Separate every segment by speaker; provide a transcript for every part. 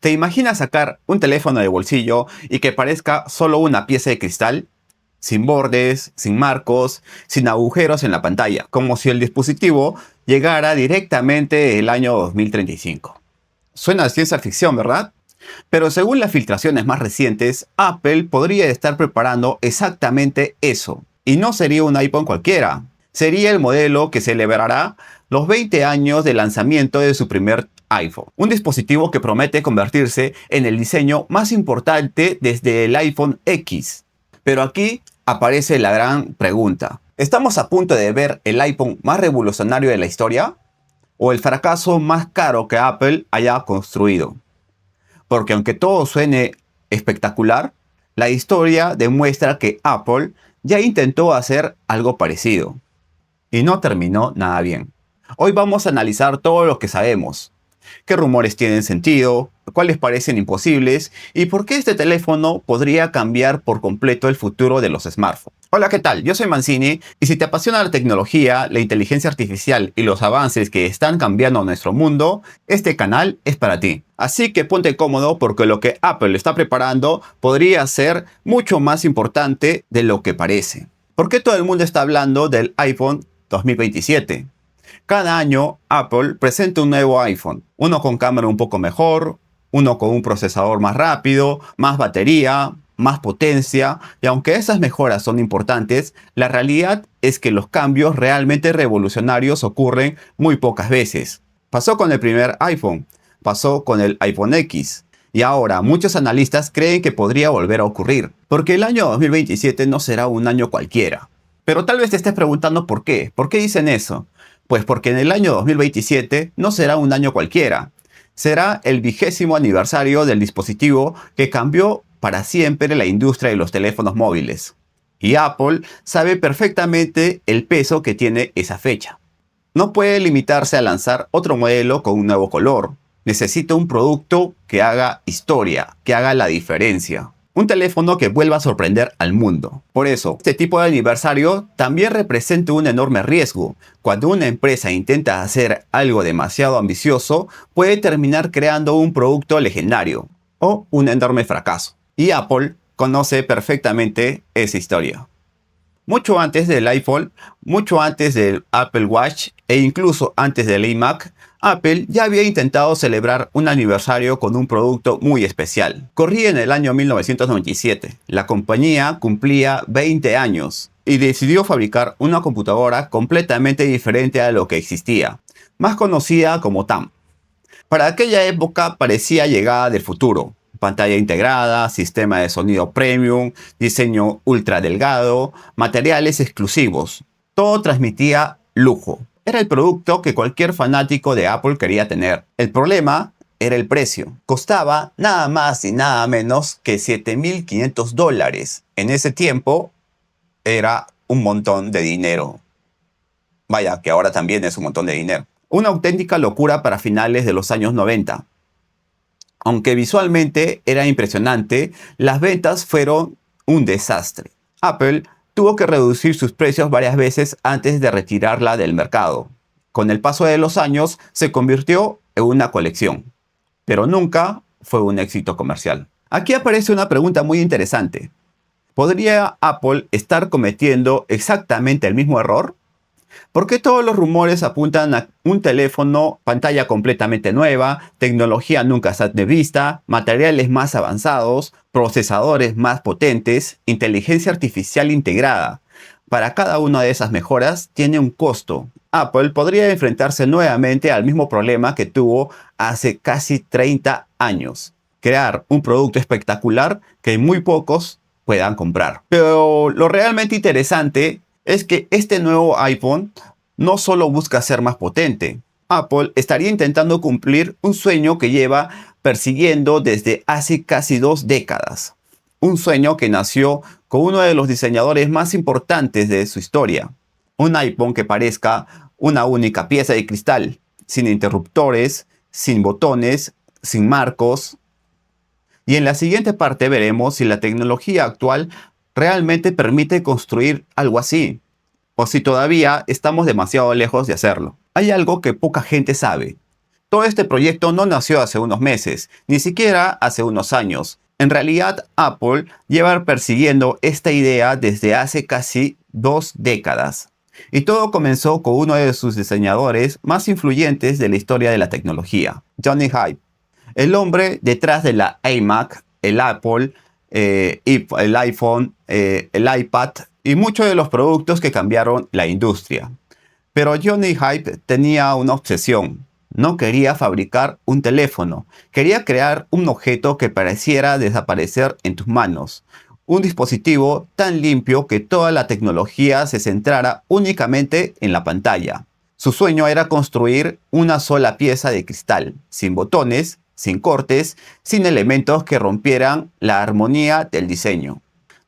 Speaker 1: ¿Te imaginas sacar un teléfono de bolsillo y que parezca solo una pieza de cristal? Sin bordes, sin marcos, sin agujeros en la pantalla, como si el dispositivo llegara directamente el año 2035. Suena a ciencia ficción, ¿verdad? Pero según las filtraciones más recientes, Apple podría estar preparando exactamente eso. Y no sería un iPhone cualquiera. Sería el modelo que celebrará los 20 años de lanzamiento de su primer iPhone. Un dispositivo que promete convertirse en el diseño más importante desde el iPhone X. Pero aquí aparece la gran pregunta. ¿Estamos a punto de ver el iPhone más revolucionario de la historia? ¿O el fracaso más caro que Apple haya construido? Porque aunque todo suene espectacular, la historia demuestra que Apple ya intentó hacer algo parecido y no terminó nada bien. Hoy vamos a analizar todo lo que sabemos, qué rumores tienen sentido, cuáles parecen imposibles y por qué este teléfono podría cambiar por completo el futuro de los smartphones. Hola, ¿qué tal? Yo soy Mancini y si te apasiona la tecnología, la inteligencia artificial y los avances que están cambiando nuestro mundo, este canal es para ti. Así que ponte cómodo porque lo que Apple está preparando podría ser mucho más importante de lo que parece. ¿Por qué todo el mundo está hablando del iPhone 2027? Cada año Apple presenta un nuevo iPhone, uno con cámara un poco mejor, uno con un procesador más rápido, más batería, más potencia, y aunque esas mejoras son importantes, la realidad es que los cambios realmente revolucionarios ocurren muy pocas veces. Pasó con el primer iPhone, pasó con el iPhone X, y ahora muchos analistas creen que podría volver a ocurrir, porque el año 2027 no será un año cualquiera. Pero tal vez te estés preguntando por qué. ¿Por qué dicen eso? Pues porque en el año 2027 no será un año cualquiera. Será el 20º aniversario del dispositivo que cambió para siempre la industria de los teléfonos móviles. Y Apple sabe perfectamente el peso que tiene esa fecha. No puede limitarse a lanzar otro modelo con un nuevo color. Necesita un producto que haga historia, que haga la diferencia. Un teléfono que vuelva a sorprender al mundo. Por eso, este tipo de aniversario también representa un enorme riesgo. Cuando una empresa intenta hacer algo demasiado ambicioso, puede terminar creando un producto legendario o un enorme fracaso. Y Apple conoce perfectamente esa historia. Mucho antes del iPhone, mucho antes del Apple Watch e incluso antes del iMac, Apple ya había intentado celebrar un aniversario con un producto muy especial. Corría en el año 1997. La compañía cumplía 20 años y decidió fabricar una computadora completamente diferente a lo que existía, más conocida como TAM. Para aquella época parecía llegada del futuro. Pantalla integrada, sistema de sonido premium, diseño ultra delgado, materiales exclusivos. Todo transmitía lujo. Era el producto que cualquier fanático de Apple quería tener. El problema era el precio. Costaba nada más y nada menos que $7.500. En ese tiempo era un montón de dinero. Vaya, que ahora también es un montón de dinero. Una auténtica locura para finales de los años 90. Aunque visualmente era impresionante, las ventas fueron un desastre. Apple tuvo que reducir sus precios varias veces antes de retirarla del mercado. Con el paso de los años se convirtió en una colección, pero nunca fue un éxito comercial. Aquí aparece una pregunta muy interesante. ¿Podría Apple estar cometiendo exactamente el mismo error? ¿Por qué todos los rumores apuntan a un teléfono, pantalla completamente nueva, tecnología nunca vista, materiales más avanzados, procesadores más potentes, inteligencia artificial integrada? Para cada una de esas mejoras tiene un costo. Apple podría enfrentarse nuevamente al mismo problema que tuvo hace casi 30 años. Crear un producto espectacular que muy pocos puedan comprar. Pero lo realmente interesante es que este nuevo iPhone no solo busca ser más potente. Apple estaría intentando cumplir un sueño que lleva persiguiendo desde hace casi 2 décadas. Un sueño que nació con uno de los diseñadores más importantes de su historia. Un iPhone que parezca una única pieza de cristal, sin interruptores, sin botones, sin marcos. Y en la siguiente parte veremos si la tecnología actual realmente permite construir algo así, o si todavía estamos demasiado lejos de hacerlo. Hay algo que poca gente sabe. Todo este proyecto no nació hace unos meses, ni siquiera hace unos años. En realidad, Apple lleva persiguiendo esta idea desde hace casi 2 décadas. Y todo comenzó con uno de sus diseñadores más influyentes de la historia de la tecnología, Johnny Ive, el hombre detrás de la iMac, el Apple, el iPhone, el iPad y muchos de los productos que cambiaron la industria. Pero Johnny Ive tenía una obsesión. No quería fabricar un teléfono, quería crear un objeto que pareciera desaparecer en tus manos. Un dispositivo tan limpio que toda la tecnología se centrara únicamente en la pantalla. Su sueño era construir una sola pieza de cristal, sin botones, sin cortes, sin elementos que rompieran la armonía del diseño.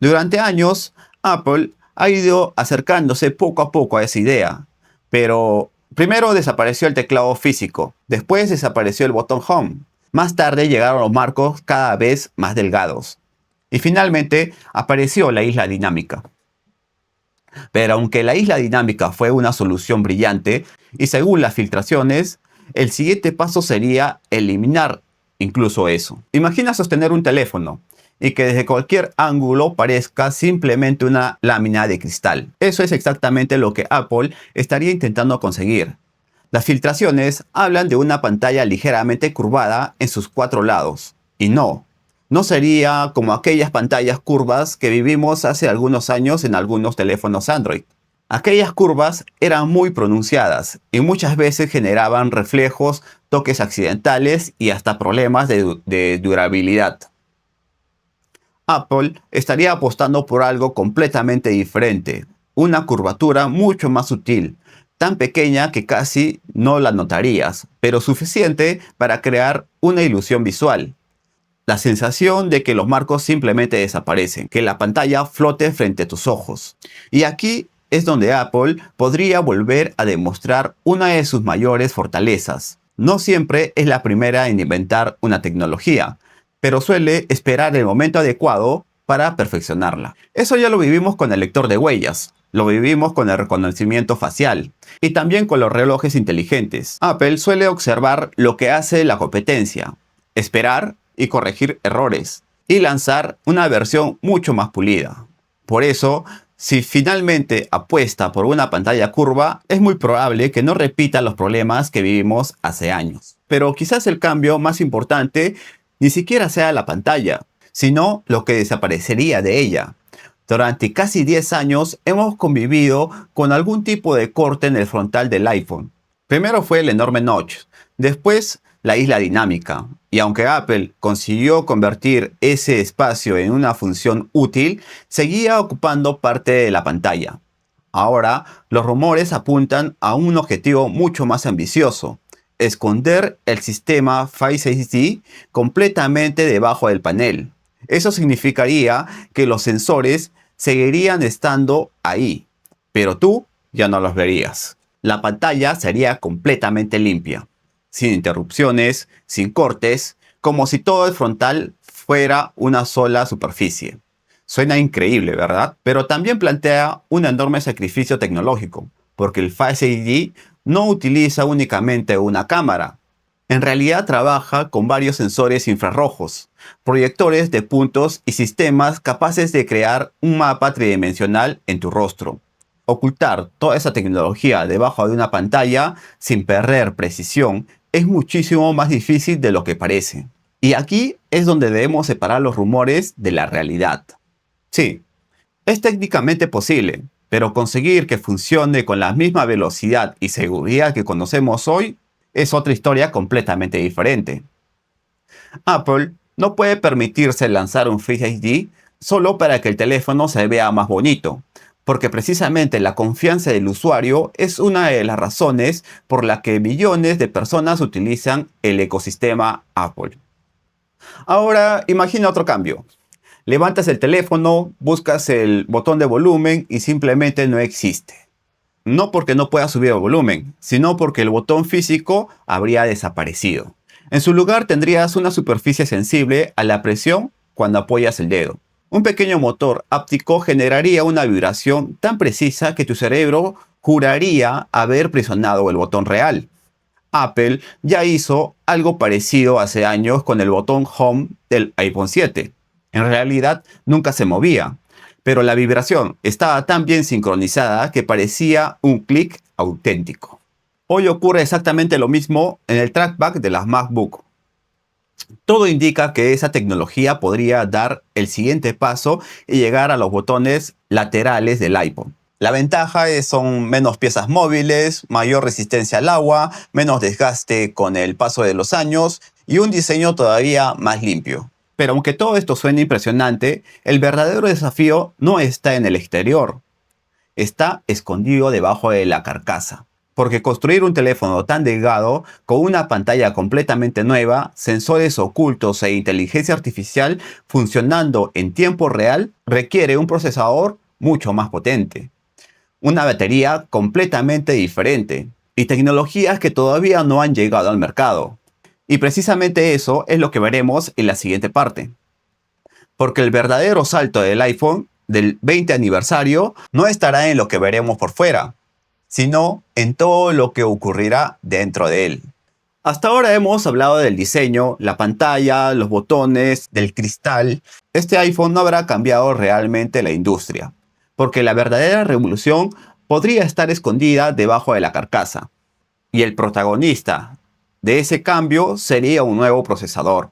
Speaker 1: Durante años, Apple ha ido acercándose poco a poco a esa idea, pero primero desapareció el teclado físico, después desapareció el botón Home, más tarde llegaron los marcos cada vez más delgados, y finalmente apareció la isla dinámica. Pero aunque la isla dinámica fue una solución brillante, y según las filtraciones, el siguiente paso sería eliminar incluso eso. Imagina sostener un teléfono y que desde cualquier ángulo parezca simplemente una lámina de cristal. Eso es exactamente lo que Apple estaría intentando conseguir. Las filtraciones hablan de una pantalla ligeramente curvada en sus 4 lados. Y no sería como aquellas pantallas curvas que vivimos hace algunos años en algunos teléfonos Android. Aquellas curvas eran muy pronunciadas y muchas veces generaban reflejos, toques accidentales y hasta problemas de durabilidad. Apple estaría apostando por algo completamente diferente, una curvatura mucho más sutil, tan pequeña que casi no la notarías, pero suficiente para crear una ilusión visual. La sensación de que los marcos simplemente desaparecen, que la pantalla flote frente a tus ojos. Y aquí es donde Apple podría volver a demostrar una de sus mayores fortalezas. No siempre es la primera en inventar una tecnología, pero suele esperar el momento adecuado para perfeccionarla. Eso ya lo vivimos con el lector de huellas, lo vivimos con el reconocimiento facial y también con los relojes inteligentes. Apple suele observar lo que hace la competencia, esperar y corregir errores y lanzar una versión mucho más pulida. Por eso, si finalmente apuesta por una pantalla curva, es muy probable que no repita los problemas que vivimos hace años. Pero quizás el cambio más importante ni siquiera sea la pantalla, sino lo que desaparecería de ella. Durante casi 10 años hemos convivido con algún tipo de corte en el frontal del iPhone. Primero fue el enorme notch, después la isla dinámica, y aunque Apple consiguió convertir ese espacio en una función útil, seguía ocupando parte de la pantalla. Ahora, los rumores apuntan a un objetivo mucho más ambicioso: esconder el sistema Face ID completamente debajo del panel. Eso significaría que los sensores seguirían estando ahí, pero tú ya no los verías. La pantalla sería completamente limpia, sin interrupciones, sin cortes, como si todo el frontal fuera una sola superficie. Suena increíble, ¿verdad? Pero también plantea un enorme sacrificio tecnológico, porque el Face ID no utiliza únicamente una cámara. En realidad trabaja con varios sensores infrarrojos, proyectores de puntos y sistemas capaces de crear un mapa tridimensional en tu rostro. Ocultar toda esa tecnología debajo de una pantalla sin perder precisión es muchísimo más difícil de lo que parece. Y aquí es donde debemos separar los rumores de la realidad. Sí, es técnicamente posible, pero conseguir que funcione con la misma velocidad y seguridad que conocemos hoy es otra historia completamente diferente. Apple no puede permitirse lanzar un Face ID solo para que el teléfono se vea más bonito, porque precisamente la confianza del usuario es una de las razones por la que millones de personas utilizan el ecosistema Apple. Ahora imagina otro cambio. Levantas el teléfono, buscas el botón de volumen y simplemente no existe. No porque no puedas subir el volumen, sino porque el botón físico habría desaparecido. En su lugar tendrías una superficie sensible a la presión cuando apoyas el dedo. Un pequeño motor áptico generaría una vibración tan precisa que tu cerebro juraría haber presionado el botón real. Apple ya hizo algo parecido hace años con el botón Home del iPhone 7. En realidad nunca se movía, pero la vibración estaba tan bien sincronizada que parecía un clic auténtico. Hoy ocurre exactamente lo mismo en el trackpad de las MacBook. Todo indica que esa tecnología podría dar el siguiente paso y llegar a los botones laterales del iPhone. La ventaja son menos piezas móviles, mayor resistencia al agua, menos desgaste con el paso de los años y un diseño todavía más limpio. Pero aunque todo esto suene impresionante, el verdadero desafío no está en el exterior, está escondido debajo de la carcasa. Porque construir un teléfono tan delgado, con una pantalla completamente nueva, sensores ocultos e inteligencia artificial funcionando en tiempo real, requiere un procesador mucho más potente, una batería completamente diferente y tecnologías que todavía no han llegado al mercado. Y precisamente eso es lo que veremos en la siguiente parte. Porque el verdadero salto del iPhone del 20 aniversario no estará en lo que veremos por fuera, sino en todo lo que ocurrirá dentro de él. Hasta ahora hemos hablado del diseño, la pantalla, los botones, del cristal. Este iPhone no habrá cambiado realmente la industria, porque la verdadera revolución podría estar escondida debajo de la carcasa. Y el protagonista de ese cambio sería un nuevo procesador.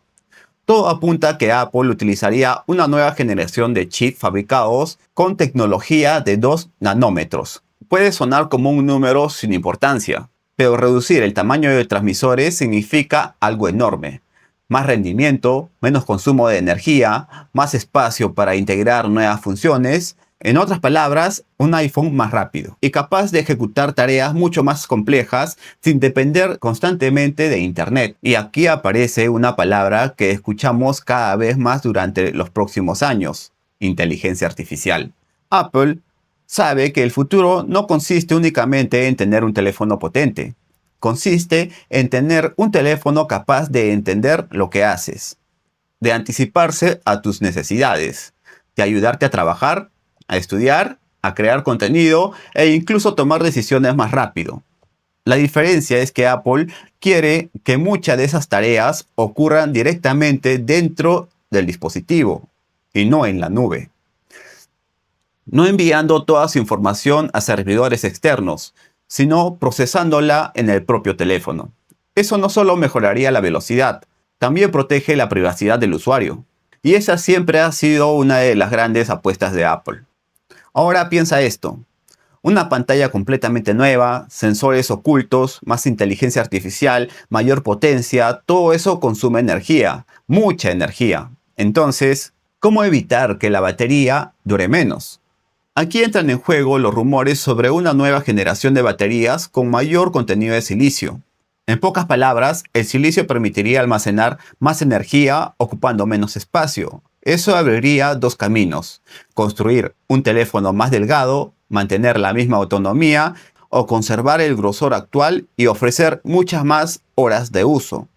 Speaker 1: Todo apunta a que Apple utilizaría una nueva generación de chips fabricados con tecnología de 2 nanómetros. Puede sonar como un número sin importancia, pero reducir el tamaño de transmisores significa algo enorme. Más rendimiento, menos consumo de energía, más espacio para integrar nuevas funciones. En otras palabras, un iPhone más rápido y capaz de ejecutar tareas mucho más complejas sin depender constantemente de Internet. Y aquí aparece una palabra que escuchamos cada vez más durante los próximos años: inteligencia artificial. Apple sabe que el futuro no consiste únicamente en tener un teléfono potente. Consiste en tener un teléfono capaz de entender lo que haces, de anticiparse a tus necesidades, de ayudarte a trabajar, a estudiar, a crear contenido e incluso tomar decisiones más rápido. La diferencia es que Apple quiere que muchas de esas tareas ocurran directamente dentro del dispositivo y no en la nube. No enviando toda su información a servidores externos, sino procesándola en el propio teléfono. Eso no solo mejoraría la velocidad, también protege la privacidad del usuario. Y esa siempre ha sido una de las grandes apuestas de Apple. Ahora piensa esto: una pantalla completamente nueva, sensores ocultos, más inteligencia artificial, mayor potencia, todo eso consume energía, mucha energía. Entonces, ¿cómo evitar que la batería dure menos? Aquí entran en juego los rumores sobre una nueva generación de baterías con mayor contenido de silicio. En pocas palabras, el silicio permitiría almacenar más energía ocupando menos espacio. Eso abriría dos caminos: construir un teléfono más delgado, mantener la misma autonomía, o conservar el grosor actual y ofrecer muchas más horas de uso.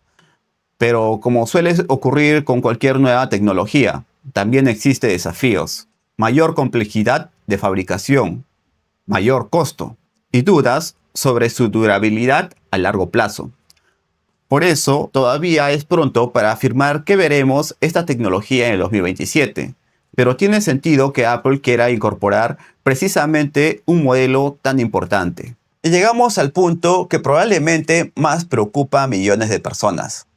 Speaker 1: Pero como suele ocurrir con cualquier nueva tecnología, también existen desafíos: mayor complejidad de fabricación, mayor costo y dudas sobre su durabilidad a largo plazo. Por eso, todavía es pronto para afirmar que veremos esta tecnología en el 2027, pero tiene sentido que Apple quiera incorporar precisamente un modelo tan importante. Y llegamos al punto que probablemente más preocupa a millones de personas: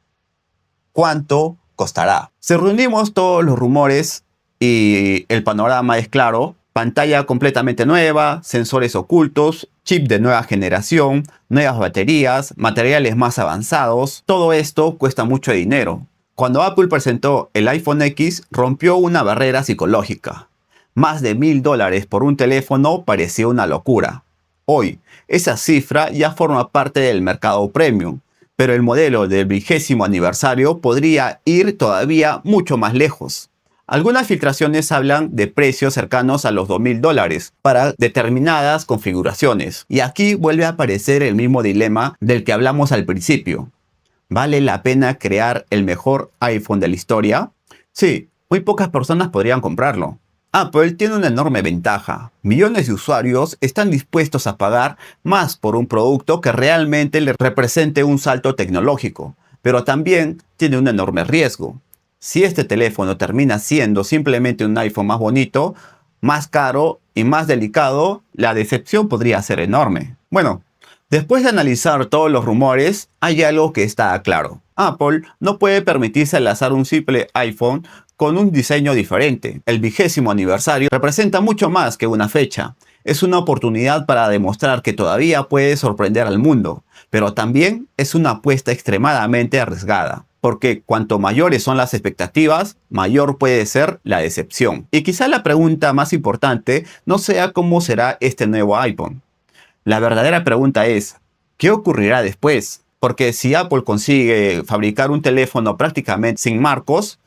Speaker 1: ¿cuánto costará? Si reunimos todos los rumores y el panorama es claro: pantalla completamente nueva, sensores ocultos, chip de nueva generación, nuevas baterías, materiales más avanzados. Todo esto cuesta mucho dinero. Cuando Apple presentó el iPhone X, rompió una barrera psicológica. Más de $1000 por un teléfono parecía una locura. Hoy, esa cifra ya forma parte del mercado premium, pero el modelo del 20º aniversario podría ir todavía mucho más lejos. Algunas filtraciones hablan de precios cercanos a los $2000 para determinadas configuraciones. Y aquí vuelve a aparecer el mismo dilema del que hablamos al principio. ¿Vale la pena crear el mejor iPhone de la historia? Sí, muy pocas personas podrían comprarlo. Apple tiene una enorme ventaja. Millones de usuarios están dispuestos a pagar más por un producto que realmente le represente un salto tecnológico, pero también tiene un enorme riesgo. Si este teléfono termina siendo simplemente un iPhone más bonito, más caro y más delicado, la decepción podría ser enorme. Bueno, después de analizar todos los rumores, hay algo que está claro. Apple no puede permitirse lanzar un simple iPhone con un diseño diferente. El 20º aniversario representa mucho más que una fecha. Es una oportunidad para demostrar que todavía puede sorprender al mundo, pero también es una apuesta extremadamente arriesgada, porque cuanto mayores son las expectativas, mayor puede ser la decepción. Y quizá la pregunta más importante no sea cómo será este nuevo iPhone. La verdadera pregunta es, ¿qué ocurrirá después? Porque si Apple consigue fabricar un teléfono prácticamente sin marcos,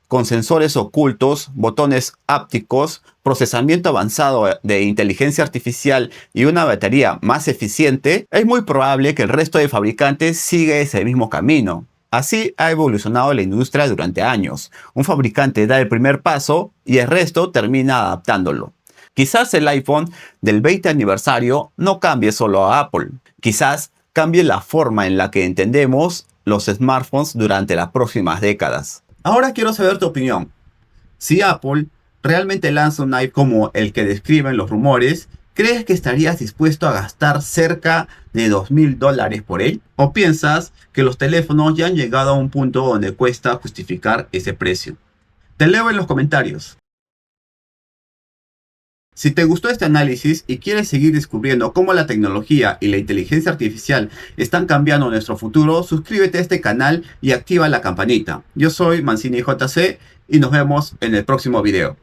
Speaker 1: con sensores ocultos, botones ápticos, procesamiento avanzado de inteligencia artificial y una batería más eficiente, es muy probable que el resto de fabricantes siga ese mismo camino. Así ha evolucionado la industria durante años. Un fabricante da el primer paso y el resto termina adaptándolo. Quizás el iPhone del 20 aniversario no cambie solo a Apple. Quizás cambie la forma en la que entendemos los smartphones durante las próximas décadas. Ahora quiero saber tu opinión. Si Apple realmente lanza un iPhone como el que describen los rumores, ¿crees que estarías dispuesto a gastar cerca de $2000 por él? ¿O piensas que los teléfonos ya han llegado a un punto donde cuesta justificar ese precio? Te leo en los comentarios. Si te gustó este análisis y quieres seguir descubriendo cómo la tecnología y la inteligencia artificial están cambiando nuestro futuro, suscríbete a este canal y activa la campanita. Yo soy Mancini JC y nos vemos en el próximo video.